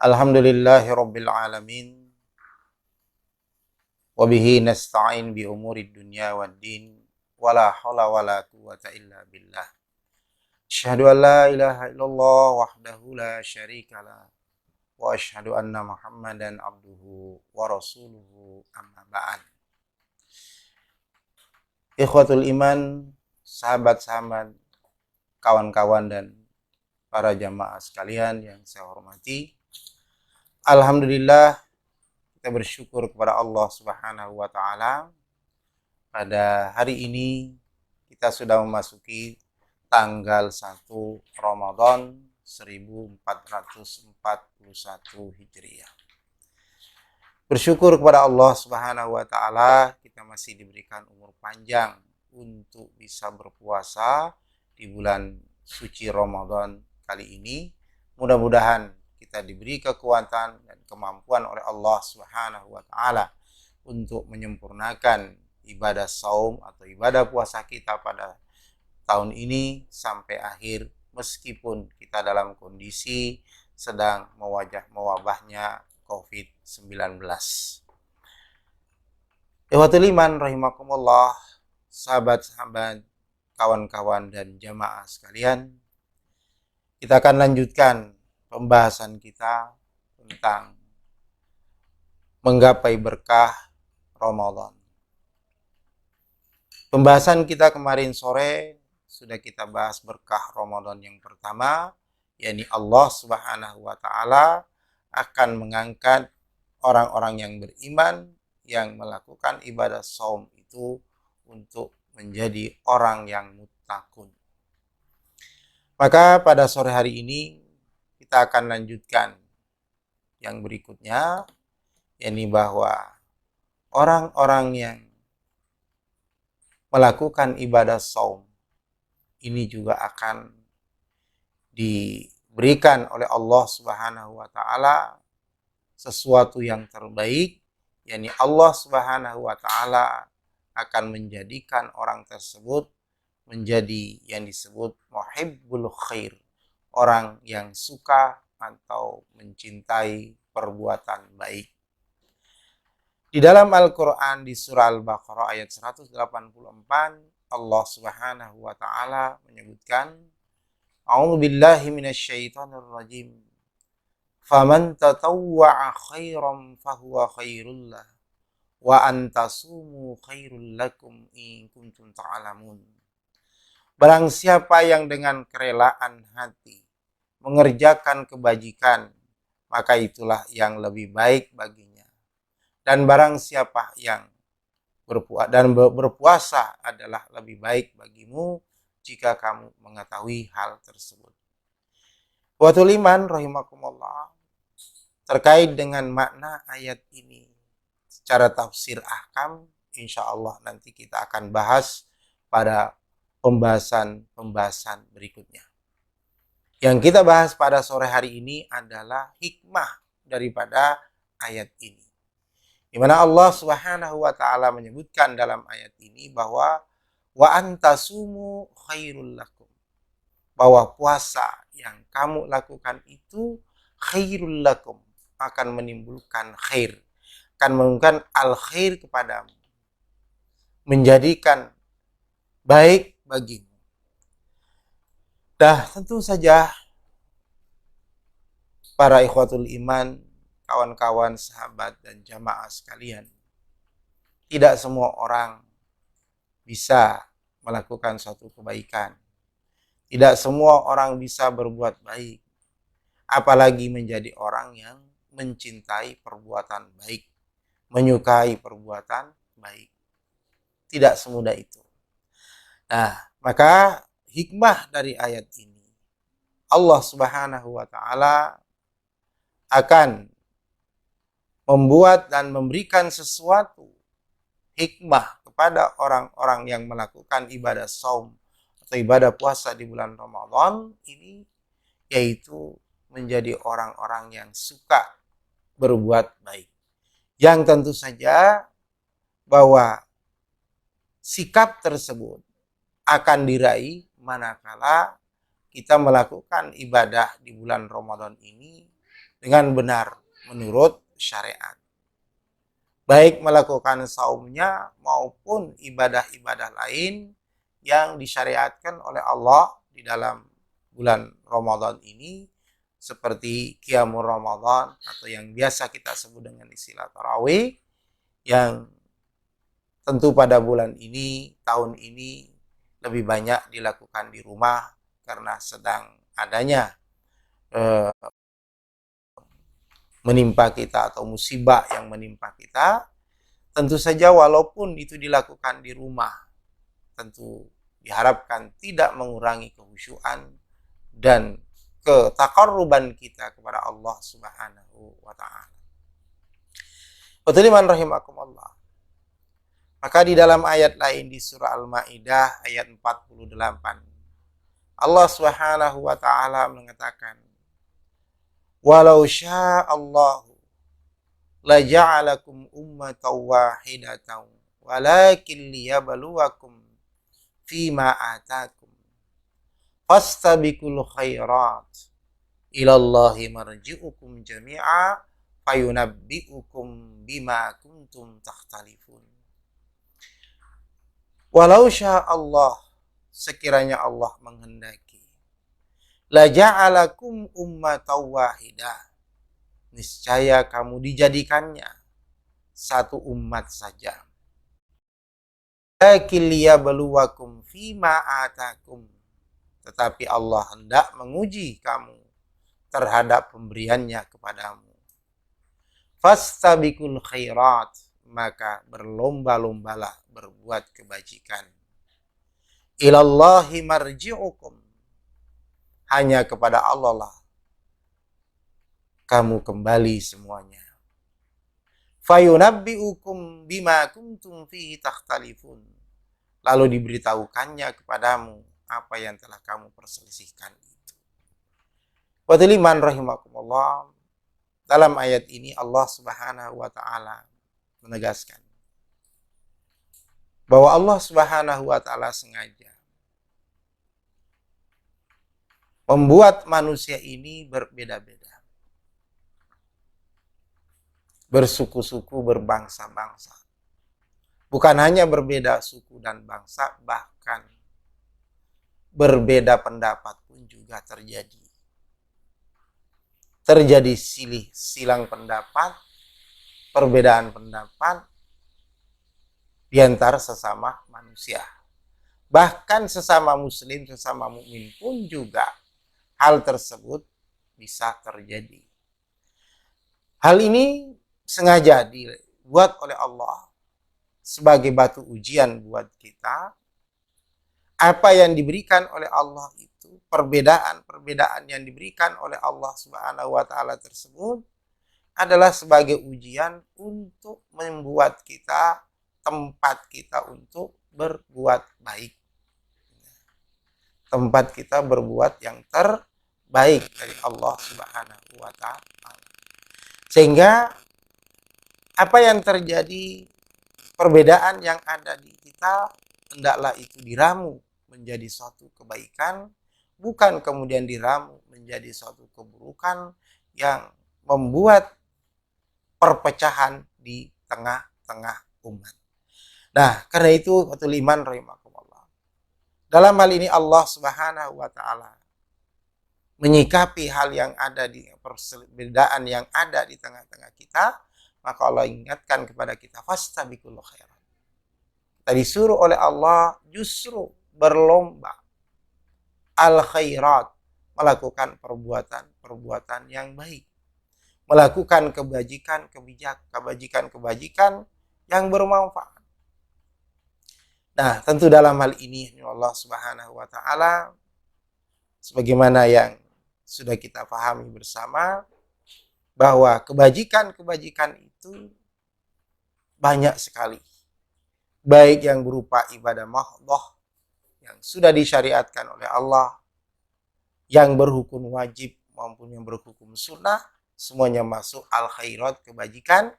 Alhamdulillahi Rabbil Alamin. Wabihi nasta'in bi umuri dunya wad din. Wala hawla wala quwata illa billah. Asyhadu an la ilaha illallah wahdahu la syarikalah. Wa asyhadu anna Muhammadan abduhu wa rasuluhu amma ba'd. Ikhwatul iman, sahabat-sahabat, kawan-kawan dan para jamaah sekalian yang saya hormati. Alhamdulillah, kita bersyukur kepada Allah Subhanahu wa taala. Pada hari ini kita sudah memasuki tanggal 1 Ramadan 1441 Hijriah. Bersyukur kepada Allah Subhanahu wa taala kita masih diberikan umur panjang untuk bisa berpuasa di bulan suci Ramadan kali ini. Mudah-mudahan kita diberi kekuatan dan kemampuan oleh Allah Subhanahu wa taala untuk menyempurnakan ibadah saum atau ibadah puasa kita pada tahun ini sampai akhir, meskipun kita dalam kondisi sedang mewabahnya COVID-19. Ikhwatul iman rahimakumullah, sahabat-sahabat, kawan-kawan dan jamaah sekalian, kita akan lanjutkan pembahasan kita tentang menggapai berkah Ramadan. Pembahasan kita kemarin sore sudah kita bahas berkah Ramadan yang pertama, yakni Allah Subhanahu wa taala akan mengangkat orang-orang yang beriman yang melakukan ibadah saum itu untuk menjadi orang yang muttaqun. Maka pada sore hari ini kita akan lanjutkan yang berikutnya, yakni bahwa orang-orang yang melakukan ibadah saum ini juga akan diberikan oleh Allah Subhanahu wa taala sesuatu yang terbaik, yakni Allah Subhanahu wa taala akan menjadikan orang tersebut menjadi yang disebut muhibbul khair, orang yang suka atau mencintai perbuatan baik. Di dalam Al-Quran di surah Al-Baqarah ayat 184, Allah Subhanahu wa taala menyebutkan, A'udzu billahi minasyaitonir rajim. Faman tatawwa'a khairan fahuwa khairul lah wa antasumu khairul lakum in kuntum ta'lamun. Barang siapa yang dengan kerelaan hati mengerjakan kebajikan, maka itulah yang lebih baik baginya. Dan barang siapa yang berpuasa adalah lebih baik bagimu jika kamu mengetahui hal tersebut. Ikhwatul iman rahimakumullah, terkait dengan makna ayat ini secara tafsir ahkam, insya Allah nanti kita akan bahas pada pembahasan berikutnya. Yang kita bahas pada sore hari ini adalah hikmah daripada ayat ini, di mana Allah Subhanahu wa taala menyebutkan dalam ayat ini bahwa wa antasumu khairul lakum, bahwa puasa yang kamu lakukan itu khairul lakum, akan menimbulkan khair, akan menimbulkan al khair kepadamu, menjadikan baik bagimu. Tentu saja para ikhwatul iman, kawan-kawan, sahabat dan jamaah sekalian, tidak semua orang bisa melakukan suatu kebaikan. Tidak semua orang bisa berbuat baik, apalagi menjadi orang yang mencintai perbuatan baik, menyukai perbuatan baik. Tidak semudah itu. Maka hikmah dari ayat ini, Allah Subhanahu wa taala akan membuat dan memberikan sesuatu hikmah kepada orang-orang yang melakukan ibadah saum atau ibadah puasa di bulan Ramadan ini, yaitu menjadi orang-orang yang suka berbuat baik. Yang tentu saja bahwa sikap tersebut akan diraih manakala kita melakukan ibadah di bulan Ramadan ini dengan benar menurut syariat. Baik melakukan saumnya maupun ibadah-ibadah lain yang disyariatkan oleh Allah di dalam bulan Ramadan ini, seperti Qiyamul Ramadan atau yang biasa kita sebut dengan istilah tarawih, yang tentu pada bulan ini, tahun ini lebih banyak dilakukan di rumah karena sedang adanya menimpa kita atau musibah yang menimpa kita. Tentu saja walaupun itu dilakukan di rumah, tentu diharapkan tidak mengurangi kekhusyuan dan ketaqarruban kita kepada Allah Subhanahu wa taala. Hadirin rahimakumullah. Maka di dalam ayat lain di surah Al-Maidah ayat 48, Allah Subhanahu wa taala mengatakan, "Walau sya'allahu la ja'alakum ummatan wahidatan walakin liyabluwakum fima atakum fastabiqul khairat ilallahi marji'ukum jami'a fayunabbi'ukum bima kuntum takhtalifun." Walau sya'allah, sekiranya Allah menghendaki, la ja'alakum ummatan wahidah, niscaya kamu dijadikannya satu umat saja. Lakin liyabluwakum fima atakum, tetapi Allah hendak menguji kamu terhadap pemberiannya kepadamu. Fastabiqul khairat, maka berlomba-lombalah berbuat kebajikan. Ilallahi marji'ukum, hanya kepada Allah lah kamu kembali semuanya. Fayunabbi'ukum bima kuntum fihi takhtalifun, lalu diberitahukannya kepadamu apa yang telah kamu perselisihkan itu. Hadirin rahimakumullah, dalam ayat ini Allah Subhanahu wa taala menegaskan bahwa Allah Subhanahu wa taala sengaja membuat manusia ini berbeda-beda, bersuku-suku, berbangsa-bangsa. Bukan hanya berbeda suku dan bangsa, bahkan berbeda pendapat pun juga terjadi. Terjadi silang pendapat, perbedaan pendapat di antara sesama manusia. Bahkan sesama muslim, sesama mukmin pun juga hal tersebut bisa terjadi. Hal ini sengaja dibuat oleh Allah sebagai batu ujian buat kita. Apa yang diberikan oleh Allah itu, perbedaan-perbedaan yang diberikan oleh Allah Subhanahu wa taala tersebut adalah sebagai ujian untuk membuat kita, tempat kita untuk berbuat baik. Tempat kita berbuat yang terbaik dari Allah Subhanahu wa taala. Sehingga apa yang terjadi, perbedaan yang ada di kita, hendaklah itu diramu menjadi suatu kebaikan, bukan kemudian diramu menjadi suatu keburukan yang membuat perpecahan di tengah-tengah umat. Nah, karena itu waktu liman rahimakumullah, dalam hal ini Allah Subhanahu wa taala menyikapi hal yang ada di perbedaan yang ada di tengah-tengah kita, maka Allah ingatkan kepada kita, fastabiqul khairat. Kita disuruh oleh Allah justru berlomba al khairat, melakukan perbuatan yang baik, melakukan kebajikan yang bermanfaat. Nah, tentu dalam hal ini Allah Subhanahu wa taala, sebagaimana yang sudah kita pahami bersama, bahwa kebajikan itu banyak sekali. Baik yang berupa ibadah mahdhah yang sudah disyariatkan oleh Allah, yang berhukum wajib maupun yang berhukum sunnah, semuanya masuk al-khairat, kebajikan.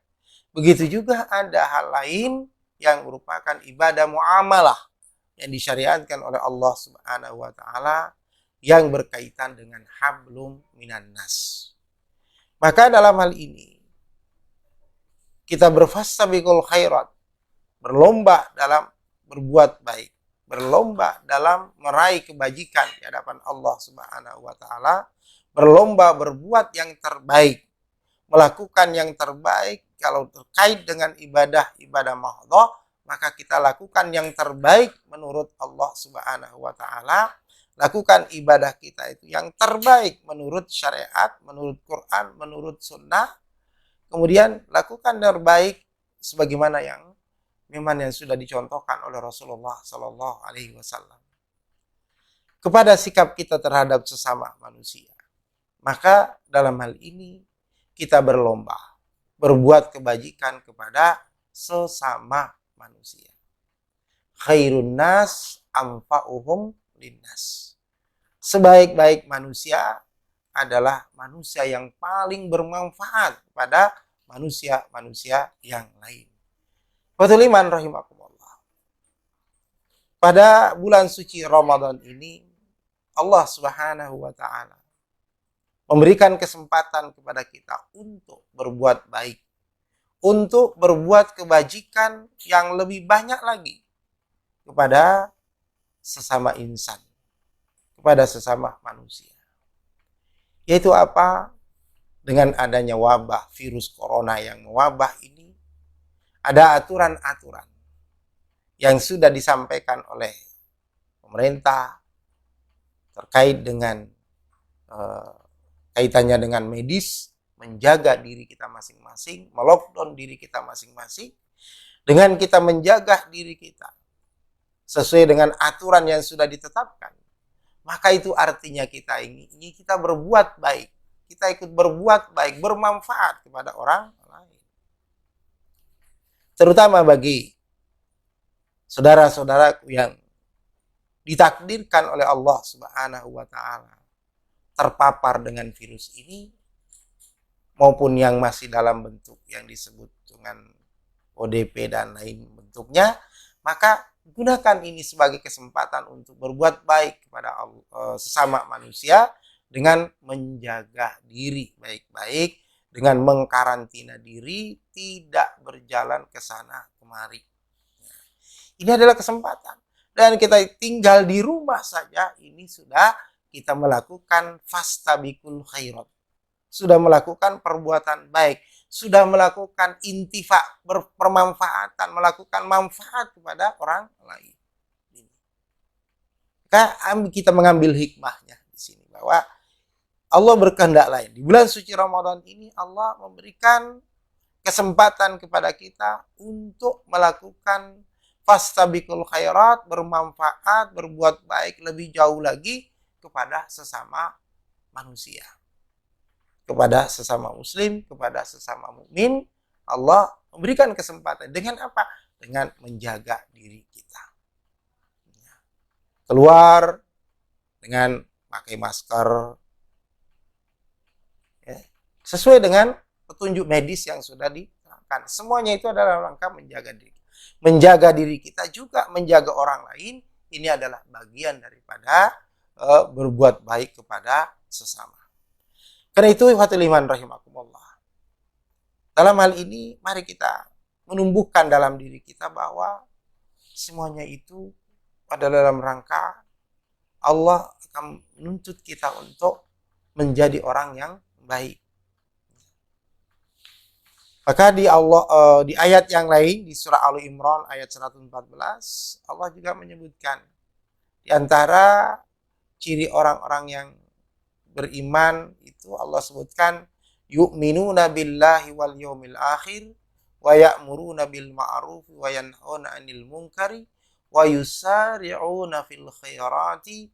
Begitu juga ada hal lain yang merupakan ibadah muamalah yang disyariatkan oleh Allah Subhanahu wa taala, yang berkaitan dengan hablum minan nas, Maka dalam hal ini kita berfastabiqul khairat, berlomba dalam berbuat baik, berlomba dalam meraih kebajikan di hadapan Allah Subhanahu wa taala, berlomba berbuat yang terbaik, melakukan yang terbaik. Kalau terkait dengan ibadah mahdhah, maka kita lakukan yang terbaik menurut Allah Subhanahu wa taala. Lakukan ibadah kita itu yang terbaik menurut syariat, menurut Quran, menurut sunnah. Kemudian lakukan terbaik sebagaimana yang memang yang sudah dicontohkan oleh Rasulullah Sallallahu Alaihi Wasallam kepada sikap kita terhadap sesama manusia. Maka dalam hal ini kita berlomba berbuat kebajikan kepada sesama manusia. Khairun nas anfa'uhum linnas. Sebaik-baik manusia adalah manusia yang paling bermanfaat kepada manusia-manusia yang lain. Fathul iman rahimakumullah. Pada bulan suci Ramadan ini, Allah Subhanahu wa taala memberikan kesempatan kepada kita untuk berbuat baik, untuk berbuat kebajikan yang lebih banyak lagi kepada sesama insan, kepada sesama manusia. Yaitu apa? Dengan adanya wabah virus corona yang mewabah ini, ada aturan-aturan yang sudah disampaikan oleh pemerintah terkait dengan kaitannya dengan medis, menjaga diri kita masing-masing, melockdown diri kita masing-masing. Dengan kita menjaga diri kita sesuai dengan aturan yang sudah ditetapkan, maka itu artinya kita berbuat baik. Kita ikut berbuat baik, bermanfaat kepada orang lain. Terutama bagi saudara-saudaraku yang ditakdirkan oleh Allah Subhanahu wa taala terpapar dengan virus ini, maupun yang masih dalam bentuk yang disebut dengan ODP dan lain bentuknya, maka gunakan ini sebagai kesempatan untuk berbuat baik kepada sesama manusia dengan menjaga diri baik-baik, dengan mengkarantina diri, tidak berjalan ke sana kemari. Ini adalah kesempatan. Dan kita tinggal di rumah saja, ini sudah kita melakukan fastabiqul khairat. Sudah melakukan perbuatan baik, sudah melakukan intifa, bermanfaatan, melakukan manfaat kepada orang lain. Kita mengambil hikmahnya di sini bahwa Allah berkehendak lain. Di bulan suci Ramadan ini Allah memberikan kesempatan kepada kita untuk melakukan fastabiqul khairat, bermanfaat, berbuat baik lebih jauh lagi kepada sesama manusia, kepada sesama muslim, kepada sesama mukmin. Allah memberikan kesempatan dengan apa? Dengan menjaga diri kita. Keluar dengan pakai masker, ya, sesuai dengan petunjuk medis yang sudah diterapkan. Semuanya itu adalah rangka menjaga diri. Menjaga diri kita juga menjaga orang lain. Ini adalah bagian daripada berbuat baik kepada sesama. Karena itu ikhwatul iman rahimakumullah, dalam hal ini mari kita menumbuhkan dalam diri kita bahwa semuanya itu adalah dalam rangka Allah akan menuntut kita untuk menjadi orang yang baik. Maka di ayat yang lain di surah Ali Imran ayat 114, Allah juga menyebutkan di antara ciri orang-orang yang beriman itu Allah sebutkan yu'minuna billahi wal yawmil akhir wa ya'muruna bil ma'ruf wa yanhauna 'anil munkari wa yusari'una fil khairati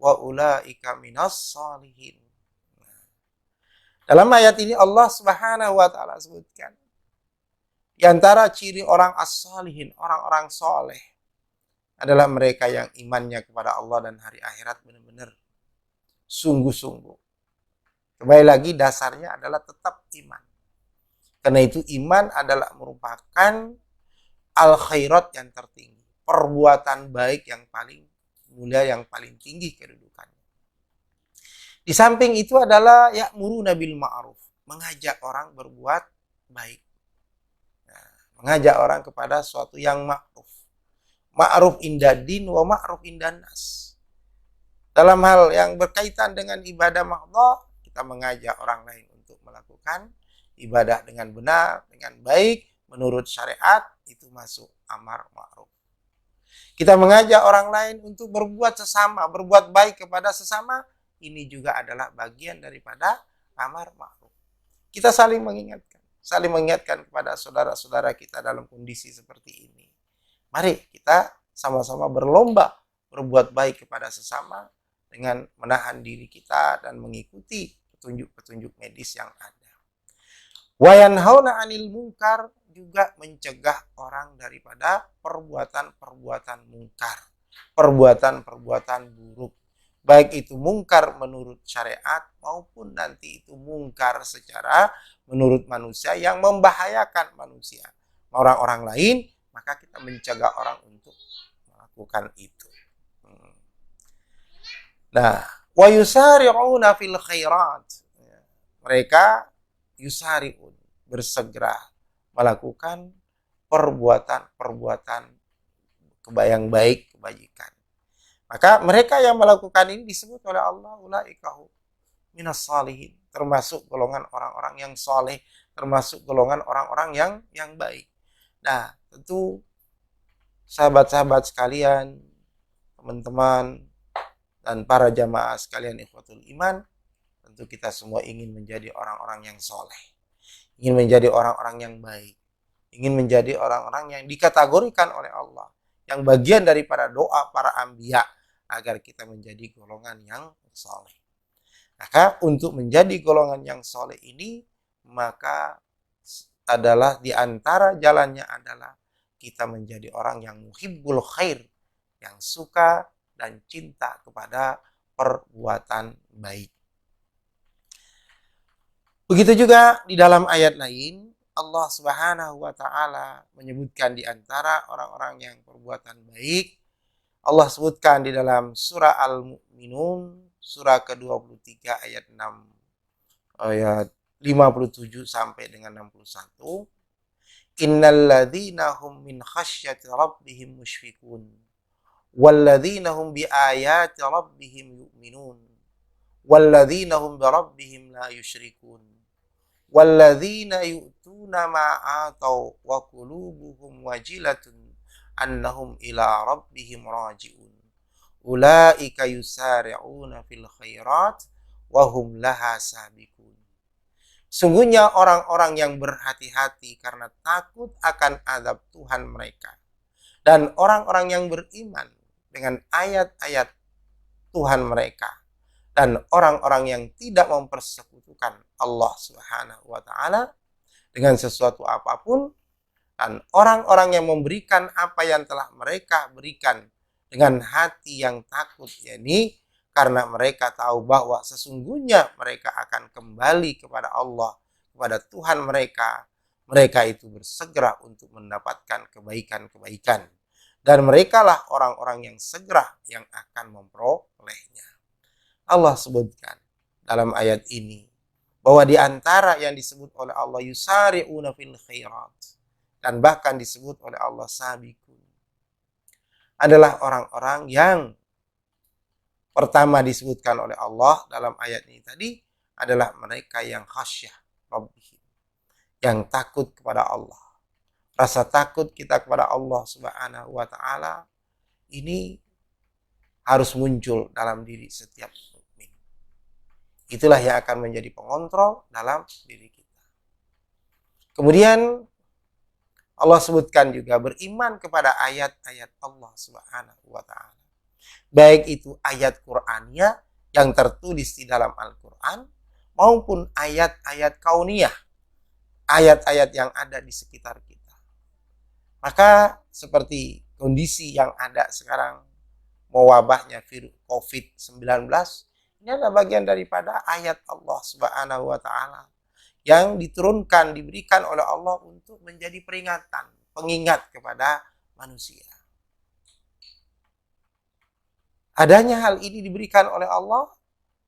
wa ulaika minas salihin. Dalam ayat ini Allah Subhanahu wa taala sebutkan di antara ciri orang as-salihin, orang-orang soleh, adalah mereka yang imannya kepada Allah dan hari akhirat benar-benar sungguh-sungguh. Kembali lagi dasarnya adalah tetap iman. Karena itu iman adalah merupakan al-khairat yang tertinggi, perbuatan baik yang paling mulia, yang paling tinggi kedudukannya. Di samping itu adalah ya'muruna bil ma'ruf, mengajak orang berbuat baik. Nah, mengajak orang kepada suatu yang ma'ruf. Ma'ruf indadin wa ma'ruf indanas. Dalam hal yang berkaitan dengan ibadah mahdhah, kita mengajak orang lain untuk melakukan ibadah dengan benar, dengan baik, menurut syariat, itu masuk amar ma'ruf. Kita mengajak orang lain untuk berbuat sesama, berbuat baik kepada sesama, ini juga adalah bagian daripada amar ma'ruf. Kita saling mengingatkan kepada saudara-saudara kita dalam kondisi seperti ini. Mari kita sama-sama berlomba berbuat baik kepada sesama dengan menahan diri kita dan mengikuti petunjuk-petunjuk medis yang ada. Wa yanhauna 'anil munkar, juga mencegah orang daripada perbuatan-perbuatan mungkar, perbuatan-perbuatan buruk. Baik itu mungkar menurut syariat maupun nanti itu mungkar secara menurut manusia yang membahayakan manusia, orang-orang lain, maka kita mencegah orang untuk melakukan itu. Nah, wa yusari'una fil khairat. Mereka yusari'un, bersegera melakukan perbuatan-perbuatan yang baik, kebajikan. Maka mereka yang melakukan ini disebut oleh Allah ulaika minas salihin, termasuk golongan orang-orang yang soleh, termasuk golongan orang-orang yang baik. Nah, tentu sahabat-sahabat sekalian, teman-teman, dan para jamaah sekalian ikhwatul iman, tentu kita semua ingin menjadi orang-orang yang soleh, ingin menjadi orang-orang yang baik, ingin menjadi orang-orang yang dikategorikan oleh Allah, yang bagian daripada doa para anbiya agar kita menjadi golongan yang soleh. Maka untuk menjadi golongan yang soleh ini, maka adalah di antara jalannya adalah kita menjadi orang yang muhibbul khair, yang suka dan cinta kepada perbuatan baik. Begitu juga di dalam ayat lain, Allah Subhanahu wa taala menyebutkan di antara orang-orang yang perbuatan baik, Allah sebutkan di dalam surah Al-Mu'minun, surah ke-23 ayat 6, ayat 57 sampai dengan 61. Innal ladzina hum min khasyati rabbihim musyfiqun walladzina hum biayati rabbihim yu'minun walladzina hum bi rabbihim la yusyrikun walladzina yu'tuna ma atau wa qulubuhum wajilatun annahum ila rabbihim raji'un ulaika yusari'una fil khairat wa hum laha sabiqun. Sungguhnya orang-orang yang berhati-hati karena takut akan azab Tuhan mereka, dan orang-orang yang beriman dengan ayat-ayat Tuhan mereka, dan orang-orang yang tidak mempersekutukan Allah Subhanahu wa taala dengan sesuatu apapun, dan orang-orang yang memberikan apa yang telah mereka berikan dengan hati yang takut, yakni karena mereka tahu bahwa sesungguhnya mereka akan kembali kepada Allah, kepada Tuhan mereka. Mereka itu bersegera untuk mendapatkan kebaikan-kebaikan. Dan merekalah orang-orang yang segera yang akan memperolehnya. Allah sebutkan dalam ayat ini bahwa di antara yang disebut oleh Allah yusari'una fil khairat, dan bahkan disebut oleh Allah sabiqun, adalah orang-orang yang pertama disebutkan oleh Allah dalam ayat ini tadi adalah mereka yang khasyah rabbihim, yang takut kepada Allah. Rasa takut kita kepada Allah Subhanahu wa taala ini harus muncul dalam diri setiap mukmin. Itulah yang akan menjadi pengontrol dalam diri kita. Kemudian Allah sebutkan juga beriman kepada ayat-ayat Allah Subhanahu wa taala. Baik itu ayat Qur'aniyah yang tertulis di dalam Al-Qur'an maupun ayat-ayat kauniyah, ayat-ayat yang ada di sekitar kita. Maka seperti kondisi yang ada sekarang, mewabahnya virus COVID-19, ini adalah bagian daripada ayat Allah Subhanahu wa taala yang diturunkan, diberikan oleh Allah untuk menjadi peringatan, pengingat kepada manusia. Adanya hal ini diberikan oleh Allah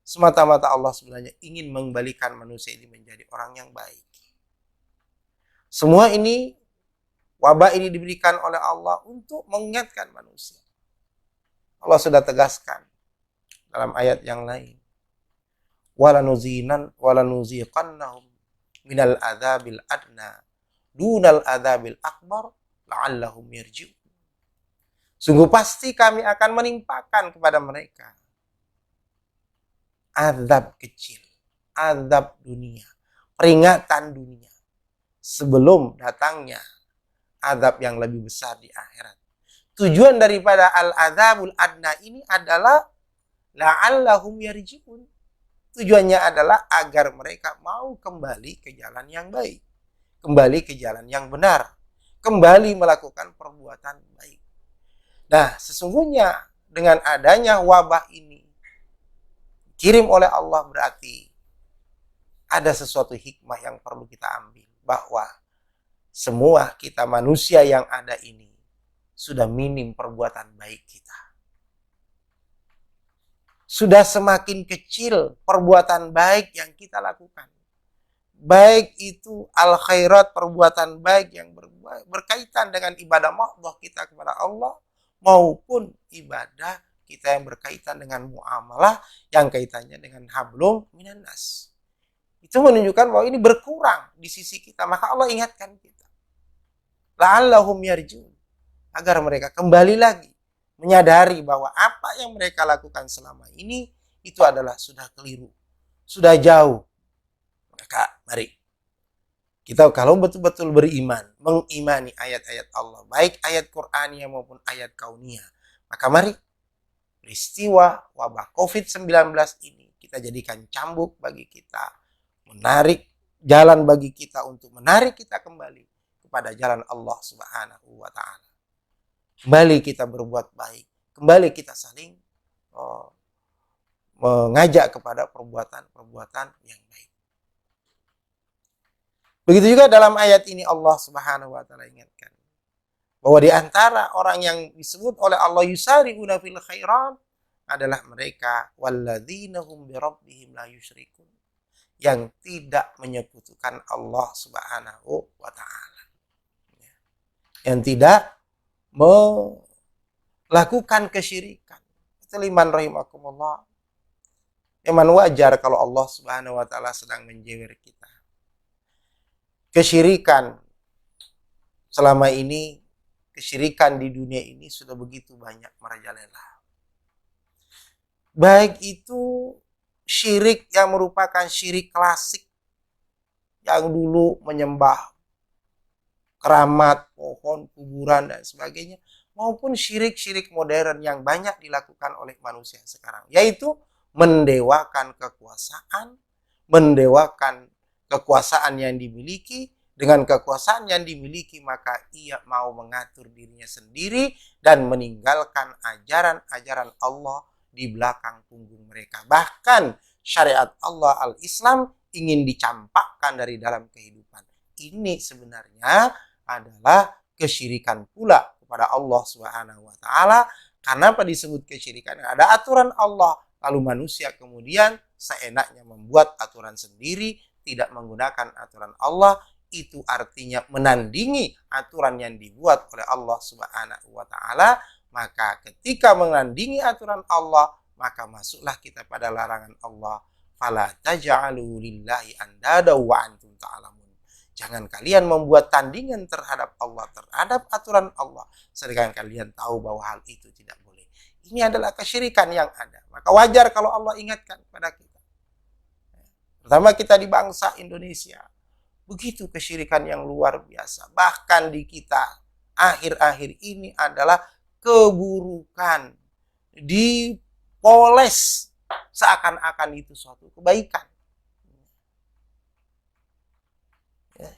semata-mata Allah sebenarnya ingin mengembalikan manusia ini menjadi orang yang baik. Semua ini, wabah ini diberikan oleh Allah untuk mengingatkan manusia. Allah sudah tegaskan dalam ayat yang lain. Walanuziqannahum minal adzabil adna dunal adzabil akbar la'allahum yarji'un. Sungguh pasti kami akan menimpakan kepada mereka azab kecil, azab dunia, peringatan dunia sebelum datangnya azab yang lebih besar di akhirat. Tujuan daripada al-adzabul adna ini adalah la'allahum yarji'un. Tujuannya adalah agar mereka mau kembali ke jalan yang baik, kembali ke jalan yang benar, kembali melakukan perbuatan baik. Nah, sesungguhnya dengan adanya wabah ini kirim oleh Allah, berarti ada sesuatu hikmah yang perlu kita ambil, bahwa semua kita manusia yang ada ini sudah minim perbuatan baik kita. Sudah semakin kecil perbuatan baik yang kita lakukan. Baik itu al-khairat, perbuatan baik yang berkaitan dengan ibadah mahdoh kita kepada Allah, maupun ibadah kita yang berkaitan dengan muamalah yang kaitannya dengan hablum minan nas. Itu menunjukkan bahwa ini berkurang di sisi kita. Maka Allah ingatkan kita, la'allahum yarji'un, agar mereka kembali lagi menyadari bahwa apa yang mereka lakukan selama ini itu adalah sudah keliru, sudah jauh. Maka mari kita kalau betul-betul beriman, mengimani ayat-ayat Allah, baik ayat Qur'aniyah maupun ayat kauniyah, maka mari peristiwa wabah COVID-19 ini kita jadikan cambuk bagi kita, menarik jalan bagi kita untuk menarik kita kembali kepada jalan Allah Subhanahu wa Ta'ala. Kembali kita berbuat baik, kembali kita saling mengajak kepada perbuatan-perbuatan yang baik. Begitu juga dalam ayat ini Allah Subhanahu wa Ta'ala ingatkan bahwa di antara orang yang disebut oleh Allah yusari'una fil khairat adalah mereka walladzina hum bi rabbihim la yusyrikun, yang tidak menyekutukan Allah Subhanahu wa Ta'ala, yang tidak melakukan kesyirikan. Itu liman rahimakumullah. Memang wajar kalau Allah Subhanahu wa Ta'ala sedang menjewer kita. Kesyirikan selama ini, kesyirikan di dunia ini sudah begitu banyak merajalela. Baik itu syirik yang merupakan syirik klasik, yang dulu menyembah keramat, pohon, kuburan, dan sebagainya, maupun syirik-syirik modern yang banyak dilakukan oleh manusia sekarang, yaitu mendewakan kekuasaan, mendewakan kekuasaan yang dimiliki. Dengan kekuasaan yang dimiliki, maka ia mau mengatur dirinya sendiri dan meninggalkan ajaran-ajaran Allah di belakang punggung mereka. Bahkan syariat Allah al-Islam ingin dicampakkan dari dalam kehidupan. Ini sebenarnya adalah kesyirikan pula kepada Allah Subhanahu wa Ta'ala. Kenapa disebut kesyirikan? Ada aturan Allah, lalu manusia kemudian seenaknya membuat aturan sendiri, tidak menggunakan aturan Allah. Itu artinya menandingi aturan yang dibuat oleh Allah Subhanahu wa Ta'ala. Maka ketika menandingi aturan Allah, maka masuklah kita pada larangan Allah, fala taj'alu lillahi andada wa antum ta'lamun. Jangan kalian membuat tandingan terhadap Allah, terhadap aturan Allah, sedangkan kalian tahu bahwa hal itu tidak boleh. Ini adalah kesyirikan yang ada. Maka wajar kalau Allah ingatkan kepada kita. Pertama, kita di bangsa Indonesia, begitu kesyirikan yang luar biasa. Bahkan di kita akhir-akhir ini adalah keburukan dipoles seakan-akan itu suatu kebaikan.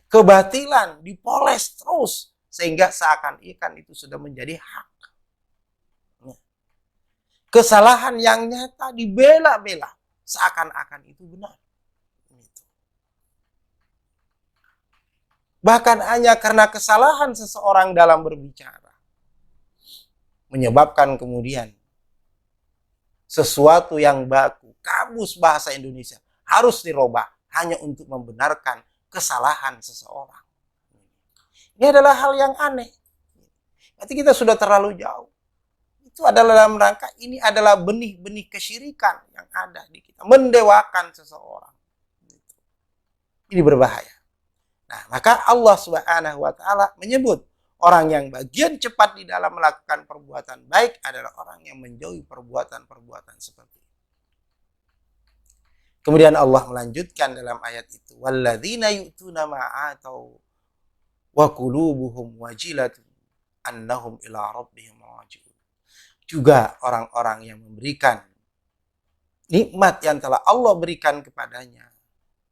Kebatilan dipoles terus sehingga seakan-akan itu sudah menjadi hak. Kesalahan yang nyata dibela-bela seakan-akan itu benar. Bahkan hanya karena kesalahan seseorang dalam berbicara menyebabkan kemudian sesuatu yang baku, kamus bahasa Indonesia harus dirubah hanya untuk membenarkan kesalahan seseorang. Ini adalah hal yang aneh. Berarti kita sudah terlalu jauh. Itu adalah dalam rangka ini adalah benih-benih kesyirikan yang ada di kita. Mendewakan seseorang. Ini berbahaya. Nah, maka Allah Subhanahu wa taala menyebut orang yang bagian cepat di dalam melakukan perbuatan baik adalah orang yang menjauhi perbuatan-perbuatan seperti itu. Kemudian Allah melanjutkan dalam ayat itu, walladzina yu'tuna ma atau wa qulubuhum wajilatun annahum ila rabbihim raji'un. Juga orang-orang yang memberikan nikmat yang telah Allah berikan kepadanya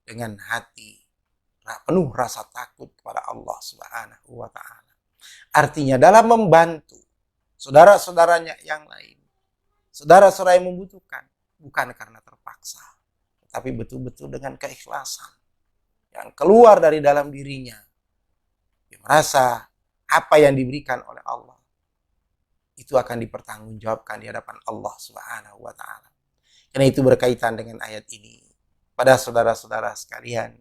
dengan hati penuh rasa takut kepada Allah Subhanahu wa taala. Artinya dalam membantu saudara-saudaranya yang lain, saudara-saudara yang membutuhkan, bukan karena terpaksa, tapi betul-betul dengan keikhlasan yang keluar dari dalam dirinya. Dia merasa apa yang diberikan oleh Allah itu akan dipertanggungjawabkan di hadapan Allah Subhanahu wa taala. Karena itu berkaitan dengan ayat ini. Pada saudara-saudara sekalian,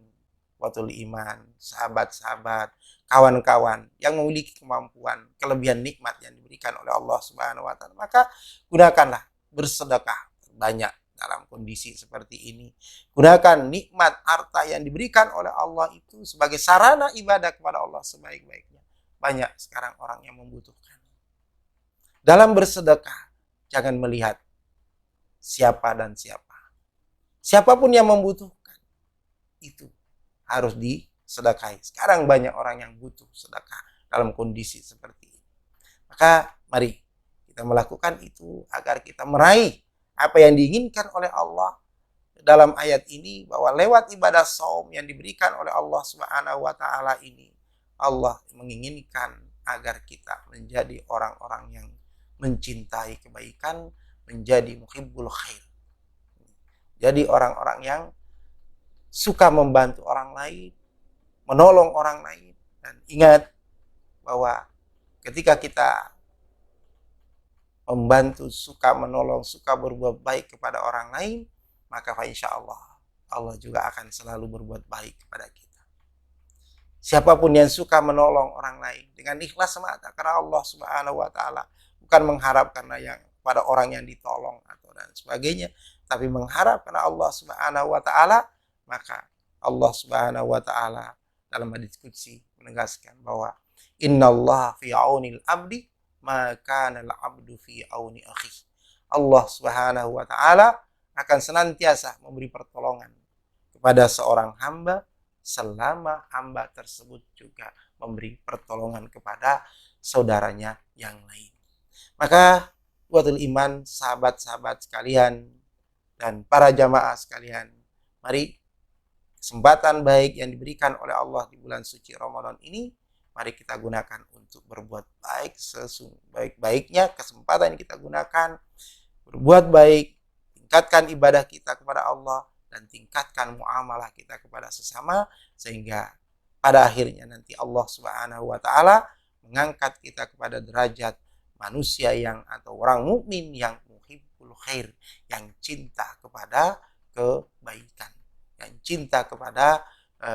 watul iman, sahabat-sahabat, kawan-kawan yang memiliki kemampuan, kelebihan nikmat yang diberikan oleh Allah Subhanahu wa taala, maka gunakanlah bersedekah banyak dalam kondisi seperti ini. Gunakan nikmat harta yang diberikan oleh Allah itu sebagai sarana ibadah kepada Allah sebaik-baiknya. Banyak sekarang orang yang membutuhkan. Dalam bersedekah, jangan melihat siapa dan siapa. Siapapun yang membutuhkan, itu harus disedekahi. Sekarang banyak orang yang butuh sedekah dalam kondisi seperti ini. Maka mari kita melakukan itu agar kita meraih apa yang diinginkan oleh Allah dalam ayat ini, bahwa lewat ibadah saum yang diberikan oleh Allah Subhanahu wa taala ini, Allah menginginkan agar kita menjadi orang-orang yang mencintai kebaikan, menjadi muhibbul khair. Jadi orang-orang yang suka membantu orang lain, menolong orang lain. Dan ingat bahwa ketika kita membantu, suka menolong, suka berbuat baik kepada orang lain, maka insya Allah, Allah juga akan selalu berbuat baik kepada kita. Siapapun yang suka menolong orang lain dengan ikhlas semata karena Allah Subhanahu wa taala, bukan mengharap karena yang pada orang yang ditolong atau dan sebagainya, tapi mengharap karena Allah Subhanahu wa taala, maka Allah Subhanahu wa taala dalam hadis qudsi menegaskan bahwa innallaha fi aunil abdi ma kana al-abdu fi auni akhi. Allah Subhanahu wa taala akan senantiasa memberi pertolongan kepada seorang hamba selama hamba tersebut juga memberi pertolongan kepada saudaranya yang lain. Maka watul iman, sahabat-sahabat sekalian dan para jamaah sekalian, mari kesempatan baik yang diberikan oleh Allah di bulan suci Ramadan ini, mari kita gunakan untuk berbuat baik sebaik-baiknya. Kesempatan yang kita gunakan berbuat baik, tingkatkan ibadah kita kepada Allah dan tingkatkan muamalah kita kepada sesama, sehingga pada akhirnya nanti Allah Subhanahu wa taala mengangkat kita kepada derajat manusia yang atau orang mukmin yang muhibbul khair, yang cinta kepada kebaikan, yang cinta kepada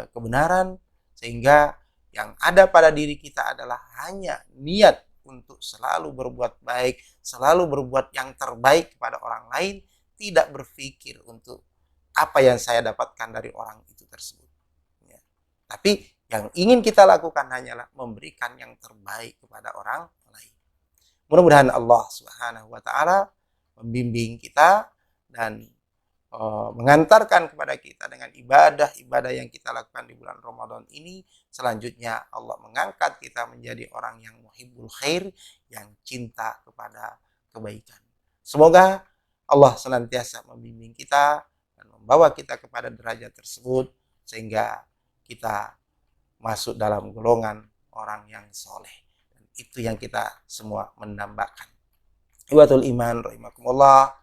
kebenaran, sehingga yang ada pada diri kita adalah hanya niat untuk selalu berbuat baik, selalu berbuat yang terbaik kepada orang lain, tidak berpikir untuk apa yang saya dapatkan dari orang itu tersebut. Ya. Tapi yang ingin kita lakukan hanyalah memberikan yang terbaik kepada orang lain. Mudah-mudahan Allah Subhanahu wa taala membimbing kita dan mengantarkan kepada kita dengan ibadah-ibadah yang kita lakukan di bulan Ramadan ini. Selanjutnya Allah mengangkat kita menjadi orang yang muhibbul khair, yang cinta kepada kebaikan. Semoga Allah senantiasa membimbing kita dan membawa kita kepada derajat tersebut, sehingga kita masuk dalam golongan orang yang soleh. Dan itu yang kita semua mendambakan. Iwatul iman rahimakumullah,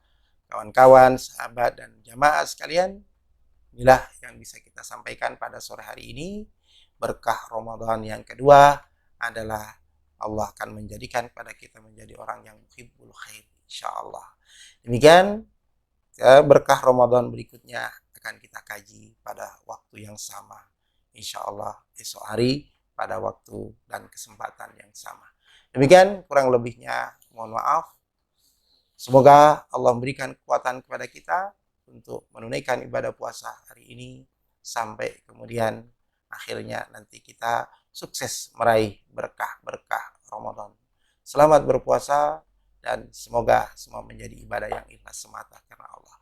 kawan-kawan, sahabat dan jamaah sekalian, inilah yang bisa kita sampaikan pada sore hari ini. Berkah Ramadan yang kedua adalah Allah akan menjadikan pada kita menjadi orang yang muhibbul khair, insya Allah. Demikian berkah Ramadan berikutnya akan kita kaji pada waktu yang sama, insya Allah esok hari pada waktu dan kesempatan yang sama. Demikian kurang lebihnya, mohon maaf. Semoga Allah memberikan kekuatan kepada kita untuk menunaikan ibadah puasa hari ini sampai kemudian akhirnya nanti kita sukses meraih berkah-berkah Ramadan. Selamat berpuasa dan semoga semua menjadi ibadah yang ikhlas semata karena Allah.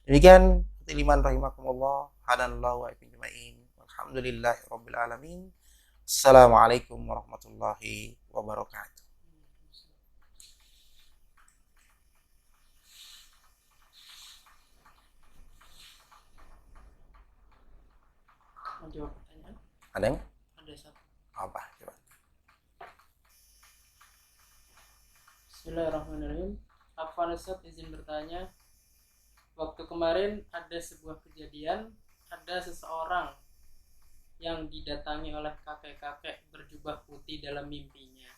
Demikian liman rahimakumullah, hadanallahu wa ijma'in. Alhamdulillahirabbil alamin. Assalamualaikum warahmatullahi wabarakatuh. Menjawab pertanyaan? Ada yang? Ada satu. Apa? Coba. Bismillahirrahmanirrahim. Afwan Ustaz, izin bertanya. Waktu kemarin ada sebuah kejadian, ada seseorang yang didatangi oleh kakek-kakek berjubah putih dalam mimpinya.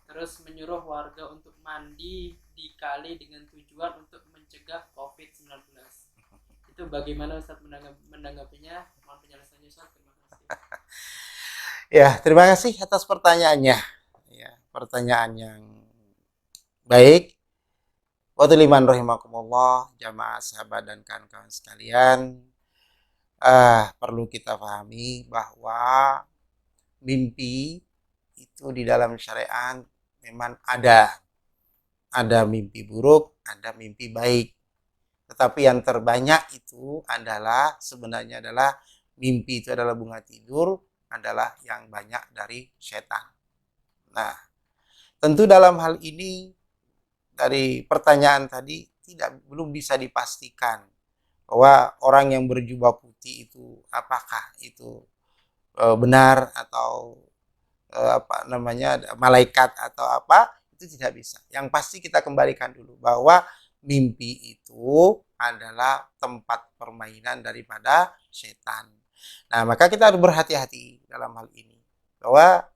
Terus menyuruh warga untuk mandi di kali dengan tujuan untuk mencegah COVID-19. Itu bagaimana Ustaz menanggapinya? Mohon penjelasannya Ustaz. Terima kasih. Ya, terima kasih atas pertanyaannya. Ya, pertanyaan yang baik. Wadliman rahimakumullah, jamaah sahabat dan kawan-kawan sekalian. Perlu kita pahami bahwa mimpi itu di dalam syariat memang ada mimpi buruk, ada mimpi baik. Tetapi yang terbanyak itu adalah sebenarnya adalah mimpi itu adalah bunga tidur, adalah yang banyak dari setan. Nah, tentu dalam hal ini dari pertanyaan tadi belum bisa dipastikan bahwa orang yang berjubah putih itu apakah itu benar atau malaikat atau apa, itu tidak bisa. Yang pasti kita kembalikan dulu bahwa mimpi itu adalah tempat permainan daripada setan. Nah, maka kita harus berhati-hati dalam hal ini bahwa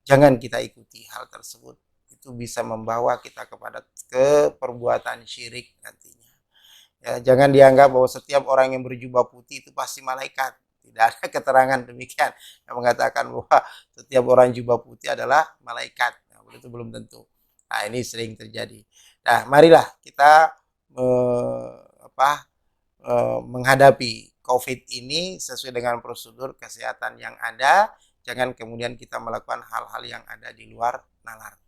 jangan kita ikuti hal tersebut. Itu bisa membawa kita kepada perbuatan syirik nantinya. Ya, jangan dianggap bahwa setiap orang yang berjubah putih itu pasti malaikat. Tidak ada keterangan demikian yang mengatakan bahwa setiap orang jubah putih adalah malaikat. Nah, itu belum tentu. Nah, ini sering terjadi. Nah, marilah kita menghadapi COVID ini sesuai dengan prosedur kesehatan yang ada. Jangan kemudian kita melakukan hal-hal yang ada di luar nalar.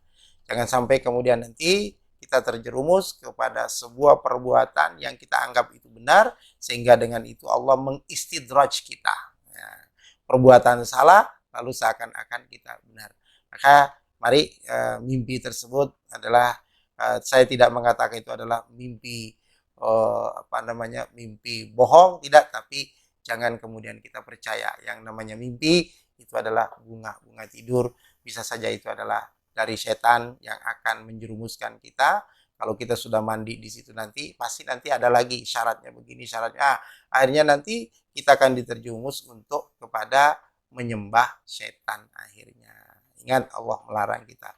Jangan sampai kemudian nanti kita terjerumus kepada sebuah perbuatan yang kita anggap itu benar, sehingga dengan itu Allah mengistidraj kita. Ya, perbuatan salah, lalu seakan-akan kita benar. Maka mari mimpi tersebut adalah, saya tidak mengatakan itu adalah mimpi mimpi bohong, tidak, tapi jangan kemudian kita percaya yang namanya mimpi itu adalah bunga tidur. Bisa saja itu adalah dari setan yang akan menjerumuskan kita. Kalau kita sudah mandi di situ nanti pasti nanti ada lagi syaratnya begini, syaratnya akhirnya nanti kita akan diterjumus untuk kepada menyembah setan akhirnya. Ingat, Allah melarang kita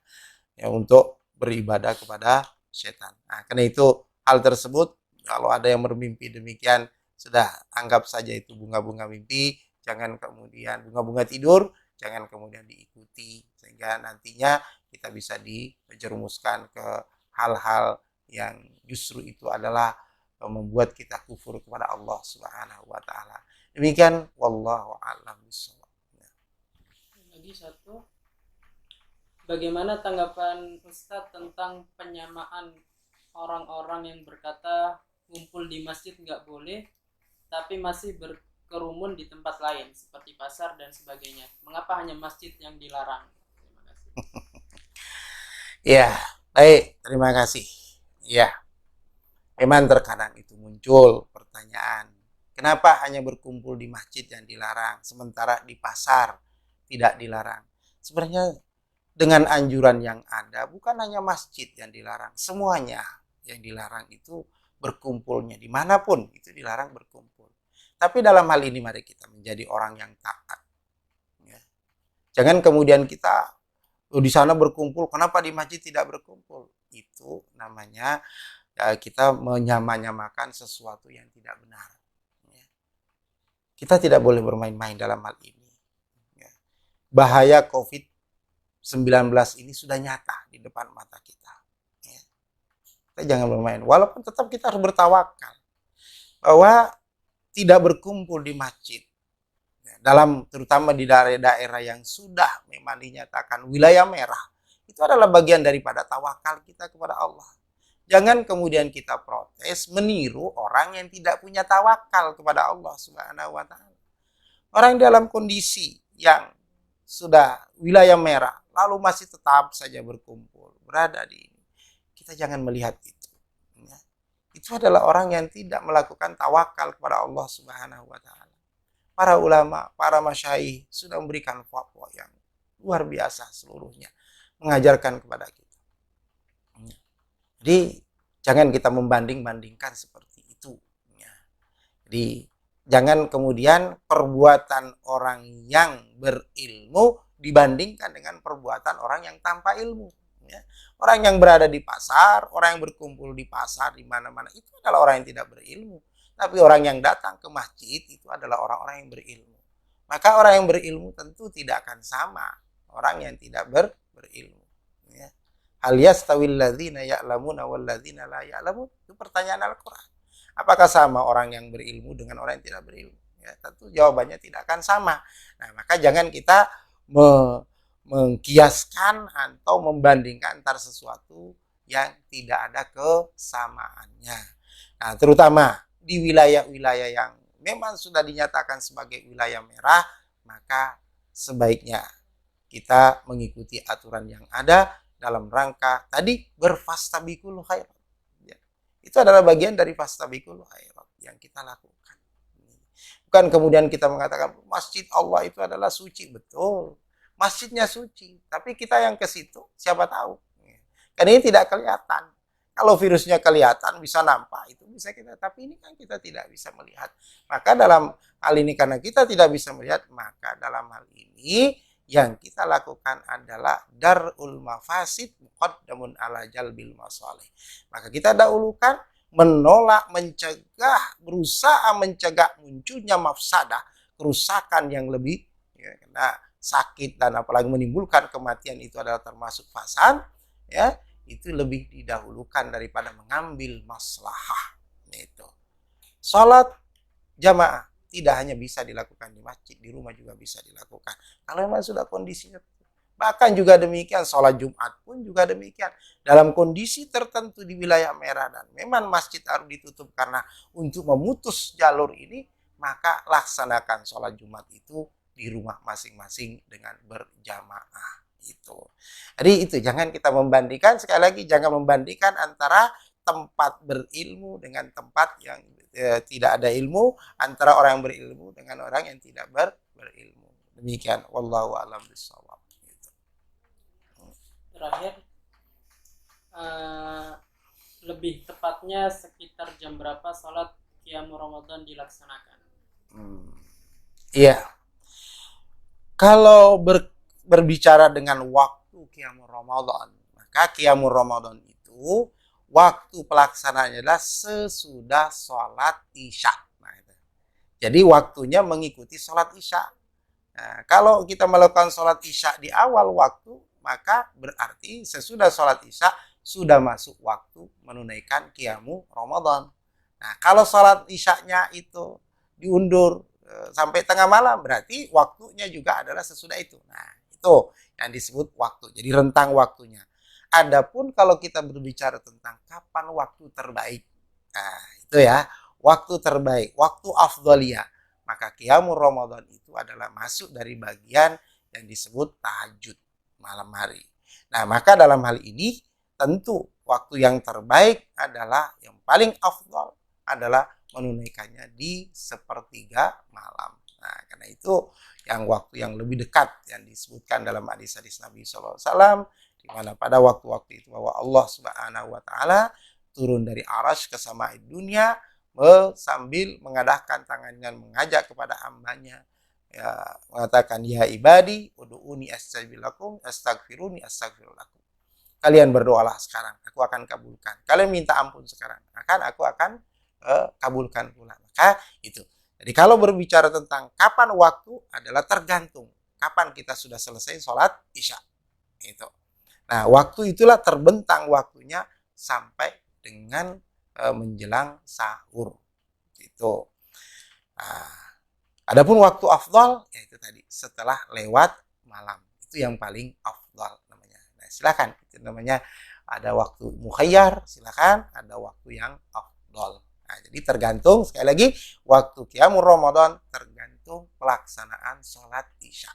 ya untuk beribadah kepada setan. Nah, karena itu hal tersebut kalau ada yang bermimpi demikian, sudah anggap saja itu bunga-bunga mimpi, jangan kemudian bunga-bunga tidur, jangan kemudian diikuti sehingga nantinya kita bisa dijerumuskan ke hal-hal yang justru itu adalah membuat kita kufur kepada Allah Subhanahu wa taala. Demikian, wallahu a'lam bishawab. Lagi satu, bagaimana tanggapan Ustadz tentang penyamaan orang-orang yang berkata ngumpul di masjid nggak boleh, tapi masih berkerumun di tempat lain seperti pasar dan sebagainya? Mengapa hanya masjid yang dilarang? Terima kasih. Ya, baik, terima kasih. Ya, memang terkadang itu muncul pertanyaan, kenapa hanya berkumpul di masjid yang dilarang, sementara di pasar tidak dilarang? Sebenarnya dengan anjuran yang ada, bukan hanya masjid yang dilarang, semuanya yang dilarang itu berkumpulnya dimanapun itu dilarang berkumpul. Tapi dalam hal ini mari kita menjadi orang yang taat. Ya. Jangan kemudian kita Oh, di sana berkumpul, kenapa di masjid tidak berkumpul? Itu namanya kita menyamakan sesuatu yang tidak benar. Ya. Kita tidak boleh bermain-main dalam hal ini. Ya. Bahaya COVID-19 ini sudah nyata di depan mata kita. Ya. Kita jangan bermain. Walaupun tetap kita harus bertawakal bahwa tidak berkumpul di masjid. Dalam terutama di daerah-daerah yang sudah memang dinyatakan wilayah merah, itu adalah bagian daripada tawakal kita kepada Allah. Jangan kemudian kita protes meniru orang yang tidak punya tawakal kepada Allah Subhanahu wa taala. Orang dalam kondisi yang sudah wilayah merah lalu masih tetap saja berkumpul, berada di ini. Kita jangan melihat itu. Ya. Itu adalah orang yang tidak melakukan tawakal kepada Allah Subhanahu wa taala. Para ulama, para masyayikh sudah memberikan fatwa yang luar biasa seluruhnya, mengajarkan kepada kita. Jadi jangan kita membanding-bandingkan seperti itu. Jadi jangan kemudian perbuatan orang yang berilmu dibandingkan dengan perbuatan orang yang tanpa ilmu. Orang yang berada di pasar, orang yang berkumpul di pasar, di mana-mana, itu adalah orang yang tidak berilmu. Tapi orang yang datang ke masjid itu adalah orang-orang yang berilmu. Maka orang yang berilmu tentu tidak akan sama orang yang tidak berilmu. Ya. Hal yastawil ladzina ya'lamuna wal ladzina la ya'lamun? Itu pertanyaan Al-Qur'an. Apakah sama orang yang berilmu dengan orang yang tidak berilmu? Ya, tentu jawabannya tidak akan sama. Nah, maka jangan kita mengkiaskan atau membandingkan antara sesuatu yang tidak ada kesamaannya. Nah, terutama di wilayah-wilayah yang memang sudah dinyatakan sebagai wilayah merah, maka sebaiknya kita mengikuti aturan yang ada dalam rangka tadi berfastabiqul khairat. Ya. Itu adalah bagian dari fastabiqul khairat yang kita lakukan. Bukan kemudian kita mengatakan masjid Allah itu adalah suci, betul. Masjidnya suci, tapi kita yang ke situ siapa tahu. Karena ini tidak kelihatan. Kalau virusnya kelihatan, bisa nampak, itu bisa kita. Tapi ini kan kita tidak bisa melihat. Maka dalam hal ini, karena kita tidak bisa melihat, maka dalam hal ini, yang kita lakukan adalah dar'ul mafasid muqaddamun ala jalbil masalih. Maka kita dahulukan, menolak, mencegah, berusaha mencegah munculnya mafsadah, kerusakan yang lebih, ya, karena sakit dan apalagi menimbulkan kematian itu adalah termasuk fasad, ya, itu lebih didahulukan daripada mengambil maslahah. Itu. Salat jamaah tidak hanya bisa dilakukan di masjid, di rumah juga bisa dilakukan. Kalau memang sudah kondisinya, bahkan juga demikian, salat Jumat pun juga demikian. Dalam kondisi tertentu di wilayah merah dan memang masjid harus ditutup karena untuk memutus jalur ini, maka laksanakan salat Jumat itu di rumah masing-masing dengan berjamaah. Itu. Jadi itu jangan kita membandingkan, sekali lagi jangan membandingkan antara tempat berilmu dengan tempat yang tidak ada ilmu, antara orang yang berilmu dengan orang yang tidak berilmu. Demikian, wallahu a'lam bishawab. Gitu. Terakhir, lebih tepatnya sekitar jam berapa sholat qiyamul Ramadan dilaksanakan? Iya. Kalau berbicara dengan waktu qiyamul Ramadan, maka qiyamul Ramadan itu waktu pelaksanaannya adalah sesudah sholat isya. Nah, itu. Jadi waktunya mengikuti sholat isya. Nah, kalau kita melakukan sholat isya di awal waktu, maka berarti sesudah sholat isya sudah masuk waktu menunaikan qiyamul Ramadan. Nah, kalau sholat isyanya itu diundur sampai tengah malam, berarti waktunya juga adalah sesudah itu. Nah, itu yang disebut waktu. Jadi rentang waktunya. Adapun kalau kita berbicara tentang kapan waktu terbaik. Nah, itu ya. Waktu terbaik, waktu afdhaliyah. Maka qiyamul Ramadan itu adalah masuk dari bagian yang disebut tahajud malam hari. Nah, maka dalam hal ini tentu waktu yang terbaik adalah yang paling afdhal adalah menunaikannya di sepertiga malam. Nah, karena itu yang waktu yang lebih dekat yang disebutkan dalam hadis-hadis Nabi SAW, di mana pada waktu-waktu itu bahwa Allah Subhanahu wa taala turun dari arasy ke samai dunia sambil mengadahkan tangannya mengajak kepada hambanya ya, mengatakan ya ibadi ud'uni astajib lakum astaghfiruni astaghfir lakum. Kalian berdoalah sekarang, aku akan kabulkan. Kalian minta ampun sekarang, aku akan kabulkan pula. Maka itu. Jadi kalau berbicara tentang kapan waktu adalah tergantung kapan kita sudah selesai sholat isya. Itu. Nah, waktu itulah terbentang waktunya sampai dengan menjelang sahur. Itu. Nah, adapun waktu afdal yaitu tadi setelah lewat malam. Itu yang paling afdal namanya. Nah, silakan. Itu namanya ada waktu mukhayyar, silakan, ada waktu yang afdal. Nah, jadi tergantung sekali lagi waktu qiyamul Ramadan tergantung pelaksanaan sholat isya.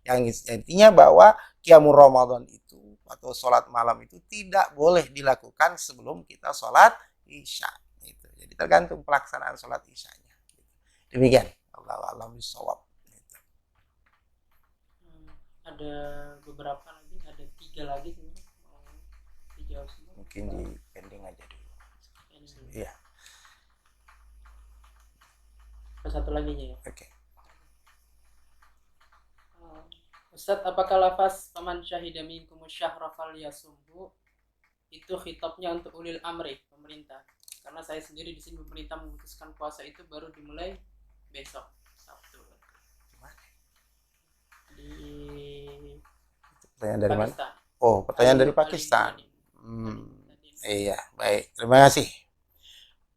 Yang intinya bahwa qiyamul Ramadan itu atau sholat malam itu tidak boleh dilakukan sebelum kita sholat isya. Itu. Jadi tergantung pelaksanaan sholat isyanya. Demikian. Allahu a'lam bishawab. Ada beberapa lagi, ada 3 lagi sebenarnya mau dijawab semua. Mungkin di pending aja dulu. Iya. Satu lagi ya. Oke. Ustadz, apakah lafaz paman syahida minkum syahra falyasumhu itu khitabnya untuk ulil amri pemerintah? Karena saya sendiri di sini pemerintah memutuskan puasa itu baru dimulai besok Sabtu. Di Pertanyaan dari Pakistan. mana? Oh, pertanyaan dari Pakistan. Iya, baik. Terima kasih.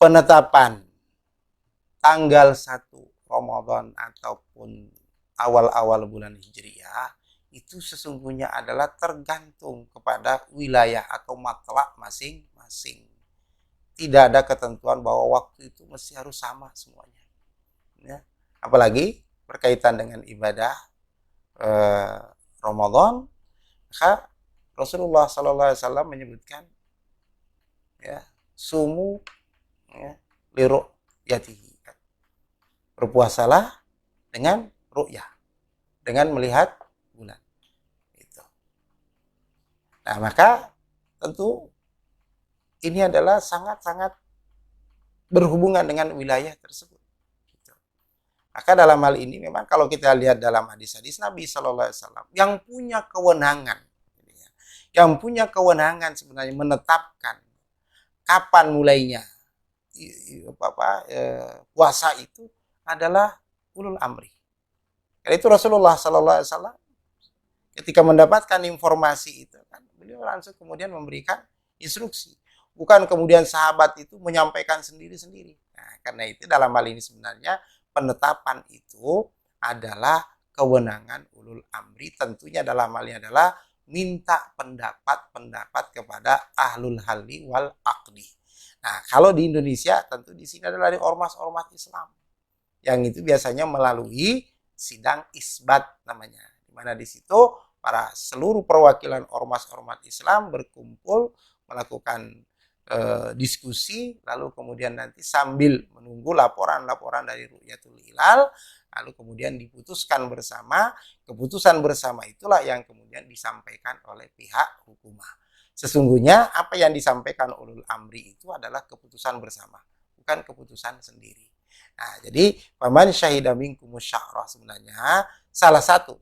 Penetapan tanggal 1 Ramadan ataupun awal-awal bulan Hijriah itu sesungguhnya adalah tergantung kepada wilayah atau matlak masing-masing. Tidak ada ketentuan bahwa waktu itu mesti harus sama semuanya. Ya. Apalagi berkaitan dengan ibadah Ramadan, maka Rasulullah SAW menyebutkan ya, sumu ya, liru'yatihi. Berpuasalah dengan ru'yah, dengan melihat bulan. Itu. Nah, maka tentu ini adalah sangat-sangat berhubungan dengan wilayah tersebut. Gitu. Maka dalam hal ini memang kalau kita lihat dalam hadis-hadis Nabi Shallallahu Alaihi Wasallam yang punya kewenangan sebenarnya menetapkan kapan mulainya puasa itu adalah ulul amri. Karena itu Rasulullah Sallallahu Alaihi Wasallam ketika mendapatkan informasi itu kan beliau langsung kemudian memberikan instruksi, bukan kemudian sahabat itu menyampaikan sendiri-sendiri. Nah, karena itu dalam hal ini sebenarnya penetapan itu adalah kewenangan ulul amri, tentunya dalam hal ini adalah minta pendapat kepada ahlul halli wal aqdi. Nah, kalau di Indonesia tentu di sini adalah dari ormas-ormas Islam. Yang itu biasanya melalui sidang isbat namanya. Di mana di situ para seluruh perwakilan ormas-ormas Islam berkumpul melakukan diskusi, lalu kemudian nanti sambil menunggu laporan-laporan dari Ru'yatul Hilal, lalu kemudian diputuskan bersama. Keputusan bersama itulah yang kemudian disampaikan oleh pihak hukumah. Sesungguhnya apa yang disampaikan ulul amri itu adalah keputusan bersama, bukan keputusan sendiri. Nah, jadi faman syahida minkumus syahra sebenarnya salah satu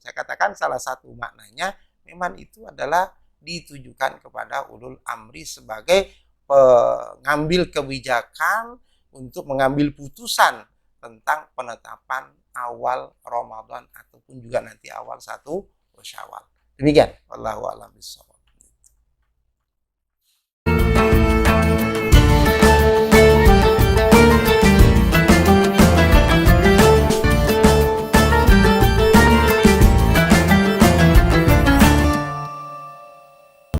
maknanya memang itu adalah ditujukan kepada ulul amri sebagai pengambil kebijakan untuk mengambil putusan tentang penetapan awal Ramadan ataupun juga nanti awal 1 Syawal. Demikian, wallahu a'lam bishawab.